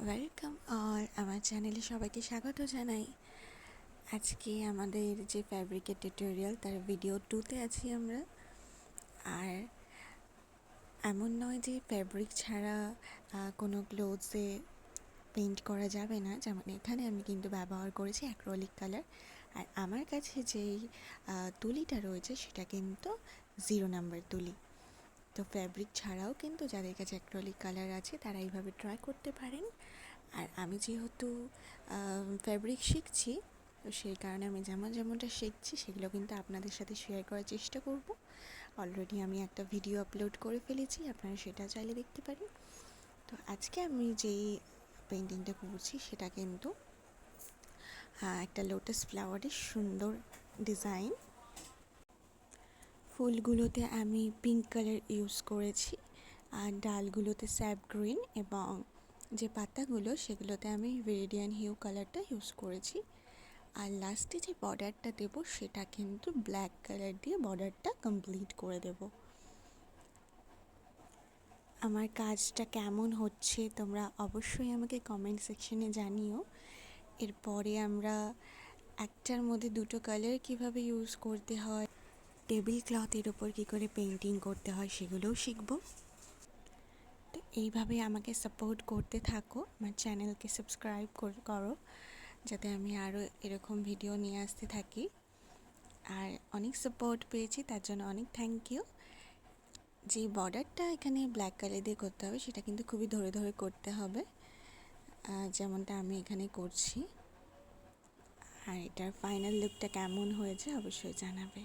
Welcome all আমার চ্যানেলে সবাইকে স্বাগত জানাই। আজকে আমাদের যে ফ্যাব্রিকের টিউটোরিয়াল তার ভিডিও 2তে আছি আমরা। আর এমন নয় যে ফ্যাব্রিক ছাড়া কোনো ক্লোথসে পেইন্ট করা যাবে না, যেমন এখানে আমি কিন্তু ব্যবহার করেছি অ্যাক্রিলিক কালার। আর আমার কাছে যেই তুলিটা রয়েছে সেটা কিন্তু 0 নাম্বার তুলি। তো ফ্যাব্রিক ছাড়াও কিন্তু যাদের কাছে অ্যাক্রিলিক কালার আছে তারা এইভাবে ট্রাই করতে পারেন। আর আমি যেহেতু ফ্যাব্রিক শিখছি, তো সেই কারণে আমি যেমনটা শিখছি সেগুলো কিন্তু আপনাদের সাথে শেয়ার করার চেষ্টা করব। অলরেডি আমি একটা ভিডিও আপলোড করে ফেলেছি, আপনারা সেটা চাইলে দেখতে পারেন। তো আজকে আমি যেই পেন্টিংটা করছি সেটা কিন্তু একটা লোটাস ফ্লাওয়ারের সুন্দর ডিজাইন। ফুলগুলোতে আমি পিঙ্ক কালার ইউজ করেছি, আর ডালগুলোতে স্যাপ গ্রিন, এবং যে পাতাগুলো সেগুলোতে আমি ভেরিডিয়ান হিউ কালারটা ইউজ করেছি। আর লাস্টে যে বর্ডারটা দেবো সেটা কিন্তু ব্ল্যাক কালার দিয়ে বর্ডারটা কমপ্লিট করে দেব। আমার কাজটা কেমন হচ্ছে তোমরা অবশ্যই আমাকে কমেন্ট সেকশনে জানিও। এরপরে আমরা একটার মধ্যে দুটো কালার কিভাবে ইউজ করতে হয়, টেবিল ক্লথের ওপর কী করে পেন্টিং করতে হয় সেগুলোও শিখবো। তো এইভাবে আমাকে সাপোর্ট করতে থাকো, আমার চ্যানেলকে সাবস্ক্রাইব করো যাতে আমি আরও এরকম ভিডিও নিয়ে আসতে থাকি। আর অনেক সাপোর্ট পেয়েছি, তার জন্য অনেক থ্যাংক ইউ। যে বর্ডারটা এখানে ব্ল্যাক কালার দিয়ে করতে হবে সেটা কিন্তু খুবই ধরে ধরে করতে হবে, যেমনটা আমি এখানে করছি। আর এটার ফাইনাল লুকটা কেমন হয়েছে অবশ্যই জানাবে।